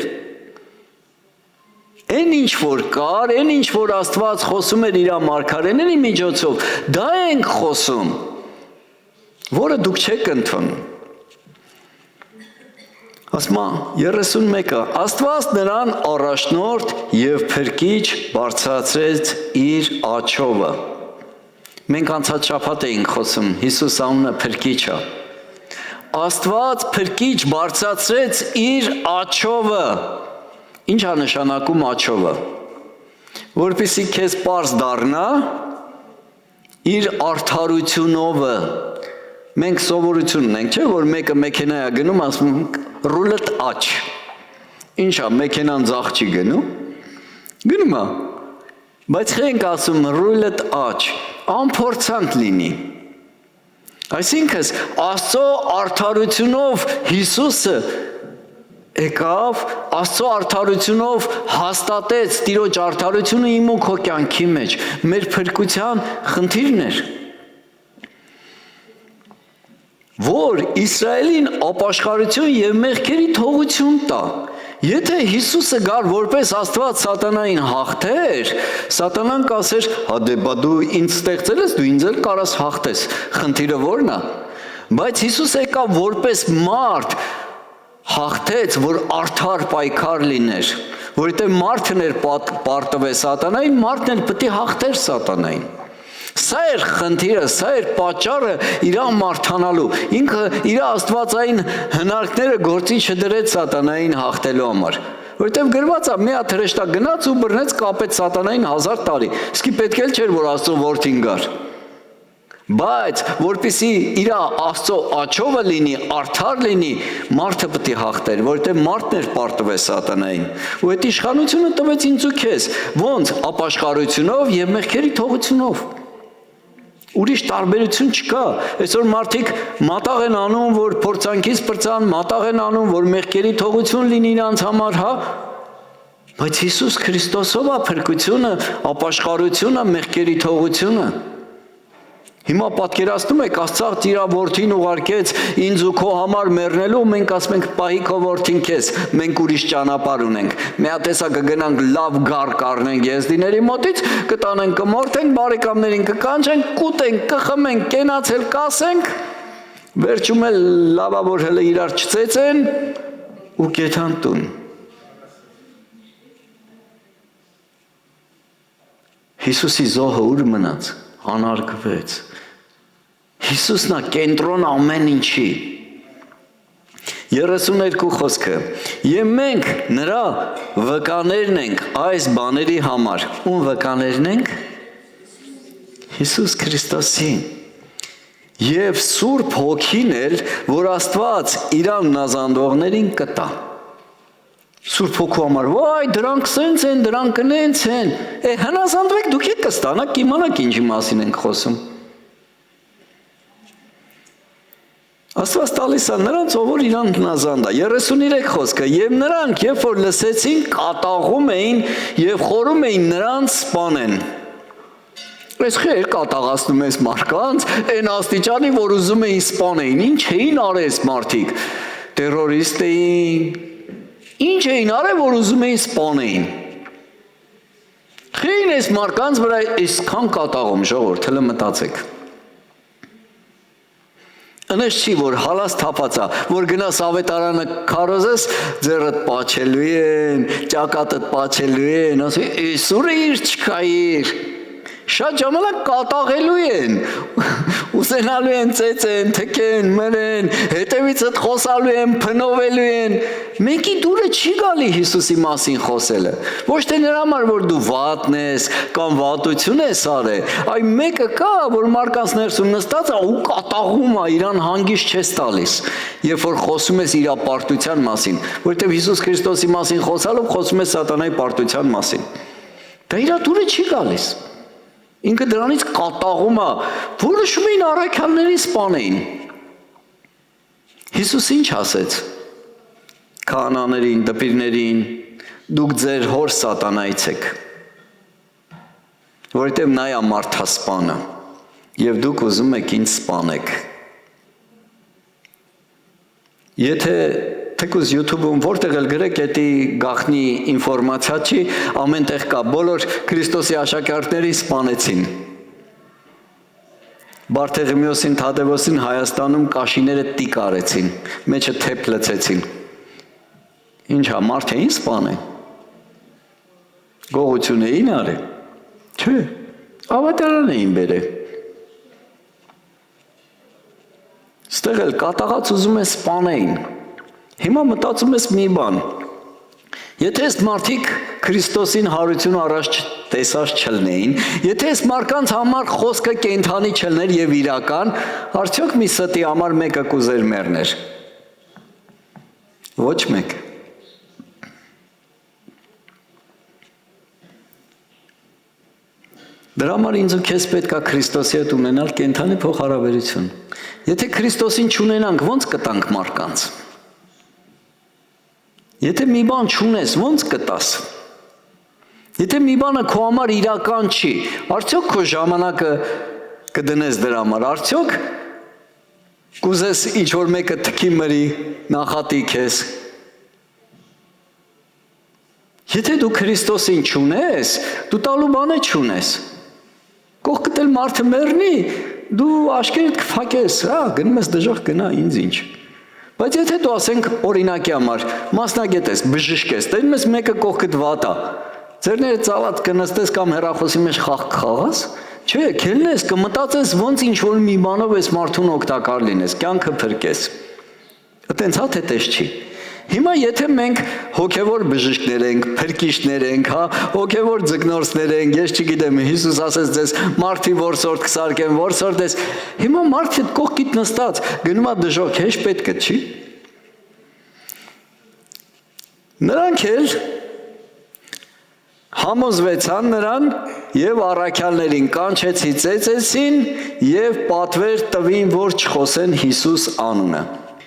Այն ինչ որ կար, այն ինչ որ Աստված խոսում էր իր մարգարեների միջոցով, դա ենք խոսում, որը դուք չեք ընդունում։ Ասում է 31-ը, Աստված նրան առաջնորդ եւ փրկիչ բարձրացրեց իր աջովը։ Մենք անցած շաբաթ էինք խոսում, Հիսուս անունը փրկիչ է։ Աստված փրկիչ բարձրացրեց իր աջովը։ Ինչ է նշանակում աջովը։ Որպեսզի քեզ պարզ դառնա իր արդարությունով։ Մենք սովորություն ունենք, չէ՞, որ մեկը մեքենա է գնում, ասում ռուլետ աջ։ Ինչ է, մեքենան ձախ չի գնում։ Գնում է։ Բայց խենք ասում ռուլետ աջ, անփորձանք լինի։ Այսինքն Աստծո արդարությունով Հիսուսը եկավ, Աստծո արդարությունով հաստատեց Տիրոջ արդարությունը իմ ու քո կյանքի մեջ, մեր փրկության խնդիրն էր, որ Իսրայելին ապաշխարություն եւ մեղքերի թողություն տա։ Եթե Հիսուսը գար որպես Աստված սատանային հաղթեր, սատանան կասեր, հա դե բա դու ինձ ստեղծել ես, դու ինձ էլ կարաս հաղթես, խնդիրը ո՞րն է։ Բայց Հիսուսը եկավ որպես մարդ, հաղթեց, որ արդար պայքար լիներ, որովհետև մարդն էր պարտվել սատանային, մարդն էլ պետք է հաղթեր սատանային։ Սա էր խնդիրը, սա էր պատճառը իրան մարդանալու, ինքը իր աստվածային հնարքները գործի չդրեց սատանային հաղթելու համար, որովհետև գրված է մի հատ հրեշտակ գնաց ու բռնեց կապեց սատանային 1000 տարի, իսկի պետք էլ չէր, որ Աստծո որդին գար, բայց որպեսզի իր Աստծո աջովը լինի, արդար լինի, մարդը պետք է հաղթեր, որովհետև մարդն էր պարտվել սատանային, ու այդ իշխանությունը տվեց ինձ ու քեզ, ոնց ապաշխարությունով եւ մեղքերի թողությունով։ Ուրիշ տարբերություն չկա, այսօր մարդիկ մատաղ են անում, որ փորձանքից պրծան, մատաղ են անում, որ մեղքերի թողություն լինի իրանց համար, հա, բայց Հիսուս Քրիստոսով է փրկությունը, ապաշխարությունը, մեղքերի թողությունը։ Հիմա պատկերացնում եք, Աստված իր որդին ուղարկեց ինձ ու քո համար մեռնելու, մենք ասում ենք պահի քո որդին քեզ, մենք ուրիշ ճանապարհ ունենք։ Մի հատ տեսա կգնանք լավ գար կառնենք եզդիների մոտից, կտանենք կմորթենք, բարեկամներին կկանչենք, կուտենք, կխմենք, կենացել կասենք, վերջում էլ լավա որ հələ իրար չծեծեն ու կեթան տուն։ Հիսուսի զոհը ուր մնաց, անարգվեց։ Հիսուսն է կենտրոն ամեն ինչի։ 32 խոսքը։ Եվ մենք նրա վկաներն ենք այս բաների համար։ Ում վկաներն ենք։ Հիսուս Քրիստոսի։ Եվ Սուրբ Հոգին էլ, որ Աստված իրան նազանդողներին կտա։ Սուրբ Հոգու համար, վայ, դրանք սենց են, դրանք նենց են։ Հնազանդվեք, դուք եք կստանաք, իմանաք ինչի մասին ենք խոսում։ Աստված տալիս է նրանց, ով իրան հնազանդ է, 33 խոսքը, և նրանք, երբ որ լսեցին, կատաղում էին և խորում էին նրանց սպանեն։ Այս խեր կատաղացնում ես մարդկանց, այն աստիճանի, որ ուզում էին սպանեին, ինչ էին արես մարդիկ, տերորիստ էին, ինչ էին արել, որ ուզում էին սպանեին։ Խեին ես մարդկանց վրա այսքան կատաղում, ժողովուրդ, հələ մտածեք։ Ընես չի, որ հալաս թապացա, որ գնաս ավետարանը քարոզես, ձեռդ պաչելու են, ճակատդ պաչելու են, ասի, սուրը իր չկայիր, Շատ ժամանակ կատաղելու են, ուսենալու են, ծեծեն, թքեն, մրեն, հետևիցդ խոսալու են, փնովելու են, մեկի դուրը չի գալի Հիսուսի մասին խոսելը, ոչ թե նրա համար, որ դու վատն ես, կամ վատություն ես արել, այ մեկը կա, որ մարկանց ներսում նստած է ու կատաղում է, իրան հանգիստ չես տալիս, երբ որ խոսում ես իր պարտության մասին, որովհետև Հիսուս Քրիստոսի մասին խոսալով խոսում ես սատանայի պարտության մասին, դա իր դուրը չի գալիս, ինքը դրանից կատաղում է, որոշում էին առաքյալներին սպանեին, Հիսուս ինչ ասեց, քահանաներին, դպիրներին, դուք ձեր հոր սատանայից եք, որովհետև նա է մարդասպանը, և դուք ուզում եք ինձ սպանեք, եթե թեկուզ YouTube-ում որտեղ էլ գրեք, էդի գախնի ինֆորմացիա չի, ամեն տեղ կա, բոլոր Քրիստոսի աշակերտներին սպանեցին, Բարթեղիմեոսին, Թադևոսին Հայաստանում կաշիները տիկ արեցին, մեջը թեփ լցեցին, ինչա, մարդ էին սպանեն, գողություն էին արել, չէ, ավետարան էին բերել, ստեղ էլ կատաղած ուզում է սպանեին, հիմա մտածում ես մի բան, եթե այս մարդիկ Քրիստոսին հարություն առաջ տեսած չլնեին, եթե այս մարկանց համար խոսքը կենդանի չլներ և իրական, արդյոք մի ստի համար մեկը կուզեր մեռներ, ոչ մեկ, դրա համար ինձ ու քեզ պետք է Քրիստոսի հետ ունենալ կենդանի փոխհարաբերություն, եթե Քրիստոսին չունենանք, ոնց կտանք մարկանց, եթե մի բան չունես, ոնց կտաս, եթե մի բանը քո համար իրական չի, արդյոք քո ժամանակը կդնես դրա համար, արդյոք կուզես ինչ-որ մեկը թքի մրի, նախատի քեզ, եթե դու Քրիստոսին չունես, դու տալու բանը չունես, կողքդ էլ մարդը մեռնի, դու աշկերտ կփակես, գնում ես դժոխք գնա ինձ ինչ, բայց եթե դու ասենք օրինակի համար, մասնագետ ես, բժիշկ ես, տենում ես մեկը կողքդ վատ է, ձերները ծալած կնստես կամ հեռախոսի մեջ խաղ կխաղաս, չէ, քելնես, կմտածես ոնց ինչ-որ մի բանով ես մարդուն օգտակար լինես, կյանքը փրկես, այտենց հա թե տես չի, հիմա եթե մենք հոգևոր բժիշկներ ենք, փրկիչներ ենք, հոգևոր ձկնորսներ ենք, ես չգիտեմ, Հիսուս ասեց ձեզ մարդի որսորդ կսարկեմ, որսորդ ես, հիմա մարդը կողքիդ նստած, գնում է դժոխք, հեշ պետք է չի, նրանք էլ համոզվեցան նրան և առաքյալներին կանչեցի ծեծեցին և պատվեր տվին, որ չխոսեն Հիսուս անունը,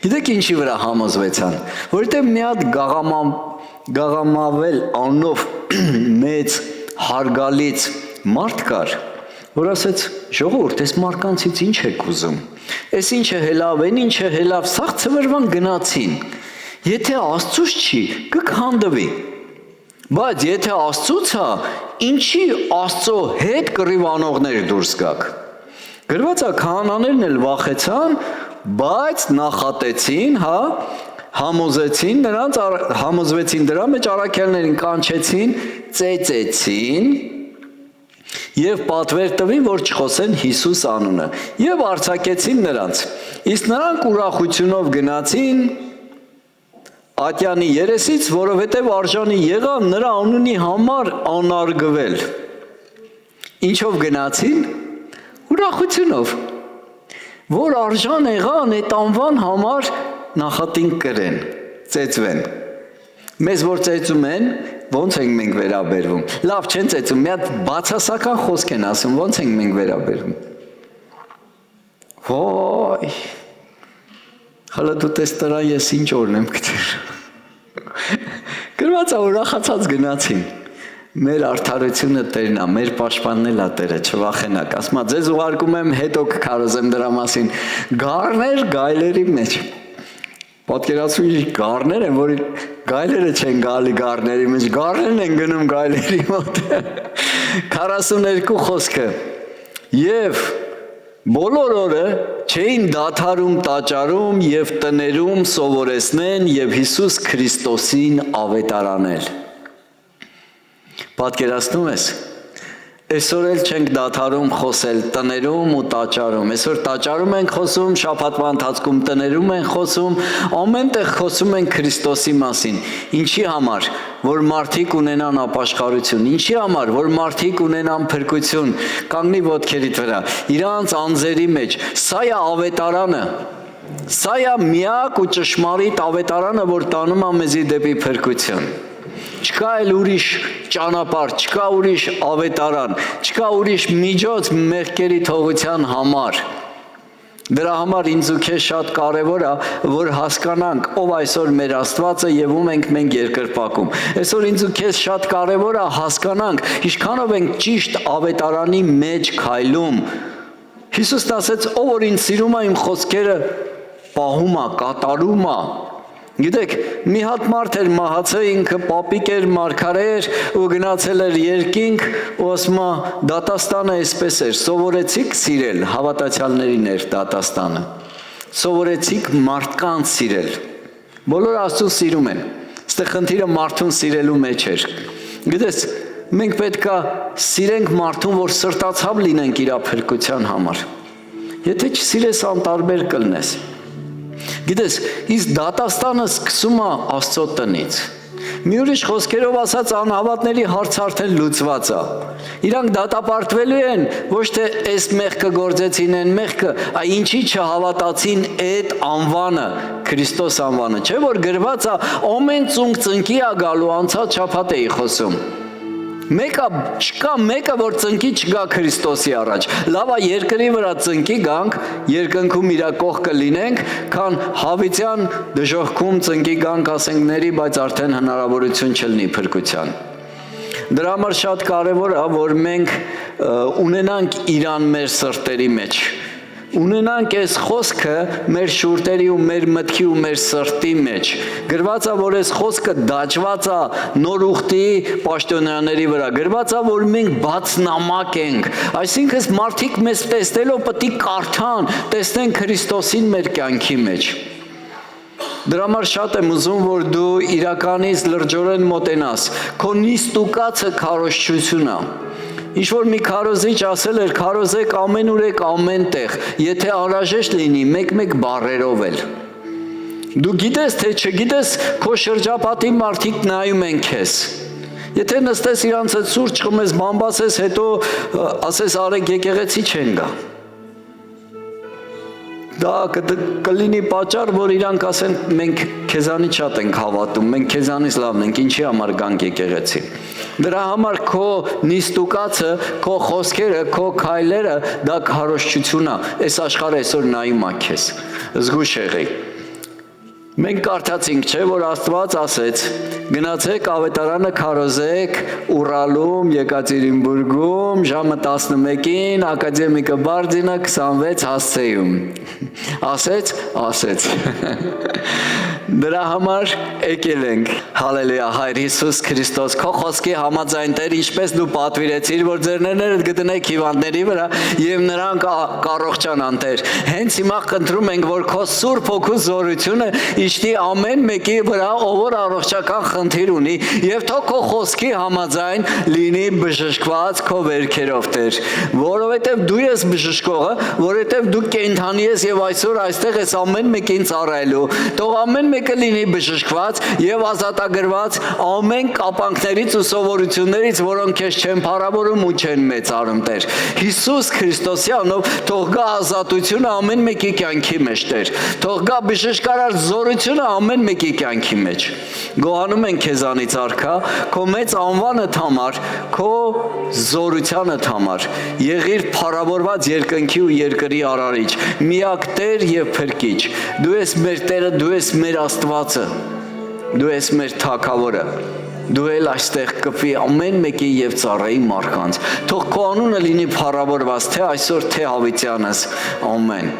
Գիտեք ինչի վրա համոզվեցան, որովհետև մի հատ Գաղամավել անունով մեծ հարգալից մարդ կար, որ ասեց, ժողովուրդ, այս մարկանցից ինչ եք ուզում, այս ինչը հելավ, այն ինչը հելավ, սաղ ցվրվան գնացին, եթե Աստծուց չի, կքանդվի, բայց եթե Աստծուց է, ինչի Աստծո հետ կռիվ անողներ դուրս գաք, գրված է քահանաներն էլ վախեցան, բայց նախատեցին, համոզվեցին դրա մեջ առաքյալներին կանչեցին, ծեծեցին և պատվեր տվին, որ չխոսեն Հիսուս անունը և արձակեցին նրանց, իսկ նրանք ուրախությունով գնացին Ատյանի երեսից, որովհետև արժանի եղան նրա անունի համար անարգվել, ինչով գնացին, ուրախությունով, որ արժան եղան այդ անվան համար նախատին կրեն, ծեծվեն, մեզ որ ծեծում են, ոնց ենք մենք վերաբերվում, լավ չեն ծեծում, մի հատ բացասական խոսք են ասում, ոնց ենք մենք վերաբերվում, ոյ, հալա դու տես տրան ես ինչ օրն եմ գտել, գրված է ուրախացած գնացին, մեր արդարությունը Տերն է, մեր պաշտպանն է Տերը, չվախենակ, ասում է, ձեզ ուղարկում եմ, հետո կքարոզեմ դրա մասին, գառներ գայլերի մեջ, պատկերացրու ինչ գառներ են, որ գայլերը չեն գալի գառների մեջ, գառներն են գնում գայլերի մոտ, 42 խոսքը, և բոլոր օրը չէին դադարում տաճարում և տներում սովորեցնեն և Հիսուս Քրիստոսին ավետարանել, պատկերացնում ես, Այսօր էլ չենք դադարում խոսել տներում ու տաճարում։ Այսօր տաճարում ենք խոսում, շաբաթվա ընթացքում տներում ենք խոսում, ամեն տեղ խոսում ենք Քրիստոսի մասին։ Ինչի համար, որ մարդիկ ունենան ապաշխարություն, ինչի համար, որ մարդիկ ունենան փրկություն, կանգնի ոտքերիդ վրա, իրանց անձերի մեջ։ Սա է ավետարանը։ Սա է միակ ու ճշմարիտ ավետարանը, որ տանում է մեզի դեպի փրկություն։ Չկա էլ ուրիշ ճանապարհ, չկա ուրիշ ավետարան, չկա ուրիշ միջոց մեղքերի թողության համար։ Դրա համար ինձ ու քեզ շատ կարևոր է, որ հասկանանք ով այսօր մեր Աստվածը եւ ում ենք մենք երկրպագում։ Այսօր ինձ ու քեզ շատ կարևոր է հասկանանք, ինչքանով ենք ճիշտ ավետարանի մեջ քայլում։ Հիսուսն ասեց, ով որ ինձ սիրում է, իմ խոսքերը պահում է, կատարում է։ Գիտեք, մի հատ մարդ էր մահացել, ինքը պապիկ էր, մարգարե էր ու գնացել էր երկինք ու ասում է դատաստանը այսպես էր, սովորեցիք սիրել, հավատացյալներին էր դատաստանը, սովորեցիք մարդկանց սիրել, բոլոր Աստծուն սիրում են, ստեղ խնդիրը մարդուն սիրելու մեջ էր, գիտես, մենք պետք է սիրենք մարդուն, որ սրտացավ լինենք իր փրկության համար, եթե չսիրես անտարբեր կլնես, գիտես, իսկ դատաստանը սկսում է Աստծո տնից։ Մի ուրիշ խոսքերով ասած անհավատների հարց արդեն լուծված է։ Իրանք դատապարտվելու են, ոչ թե այս մեղքը գործեցին են մեղքը, այ ինչի չհավատացին այդ անվանը, Քրիստոս անվանը, չէ՞ որ գրված է ամեն ծունկ ծնկի է գալու, անցած շաբաթ էի խոսում։ Մեկը չկա մեկը որ ծնկի չգա Քրիստոսի առաջ լավ է երկրի վրա ծնկի գանք երկնքում իր կողքը լինենք քան հավիտյան դժոխքում ծնկի գանք ասենքների բայց արդեն հնարավորություն չլինի փրկության դրա համար շատ կարևոր է որ մենք ունենանք իրան մեր սրտերի մեջ ունենանք այս խոսքը մեր շուրտերի ու մեր մտքի ու մեր սրտի մեջ գրված է որ այս խոսքը դաջված է նոր ուխտի պաշտոնյաների վրա գրված է որ մենք բաց նամակ ենք այսինքն մարդիկ մեզ տեսնելով պետք է կարդան տեսնեն Քրիստոսին մեր կյանքի մեջ Դրա համար շատ եմ ուզում, որ դու իրականից լրջորեն մոտենաս, քո նիստուկացը քարոզչություն է Ինչ որ մի քարոզիչ ասել էր քարոզեք ամենուր եք ամեն տեղ, եթե անհրաժեշտ լինի մեկ-մեկ բառերով էլ։ Դու գիտես թե չգիտես, քո շրջապատի մարդիկ նայում են քեզ։ Եթե նստես իրանց հետ սուրճ խմես, բամբասես, հետո ասես արեք եկեղեցի չեն գա։ Դա կլինի պատճառ, որ իրանք ասեն մենք քեզանից շատ ենք հավատում, մենք քեզանից լավն ենք, ինչի համար գանք եկեղեցի։ Դրա համար քո նիստուկացը, քո խոսքերը, քո քայլերը դա քարոզչություն է։ Այս աշխարհը այսօր նայում է քեզ։ Զգուշ եղի։ Մենք կարդացինք, չէ, որ Աստված ասեց. գնացեք ավետարանը քարոզեք Ուրալում, Եկատերինբուրգում, ժամը 11-ին, ակադեմիկը Բարդինը 26 հասցեում։ Ասեց։ Դրա համար եկել ենք։ Հալելույա, Հայր Հիսուս Քրիստոս, քո խոսքի համաձայն Տեր, ինչպես դու պատվիրեցիր, որ ձեռներդ գտնեք հիվանդների վրա եւ նրանք կառողջանան, Տեր։ Հենց հիմա խնդրում ենք, որ քո Սուրբ Հոգու զորությունը իշտի ամեն մեկի վրա, ով որ առողջական խնդիր ունի, եւ թող քո խոսքի համաձայն լինի բժշկված քո վերքերով, Տեր, որովհետեւ դու ես բժշկողը, որովհետեւ դու կենդանի ես եւ այսօր այստեղ ես ամեն մեկին ծառայելու։ Թող ամեն մեկը լինի բժշկված եւ ազատագրված ամեն կապանքներից ու սովորություններից, որոնք քեզ չեն փառավորում ու չեն մեծարում, Տեր։ Հիսուս Քրիստոսի անունով թող գա ազատությունը ամեն մեկի կյանքի մեջ, Տեր։ Թող գա բժշկարար զորությունը ամեն մեկի կյանքի մեջ։ Գոհանում ենք քեզանից արքա, քո մեծ անվանդ համար, քո զորությանդ համար։ Եղիր փառավորված երկնքի ու երկրի արարիչ, միակ Տեր եւ Փրկիչ։ Դու ես մեր Տերը, դու ես մեր Աստվածը, դու ես մեր Թագավորը։ Դու էլ այստեղ կպի ամեն մեկի եւ ծառայի մարդկանց։ Թող քո անունը լինի փառավորված թե այսօր, թե հավիտյանս։ Ամեն։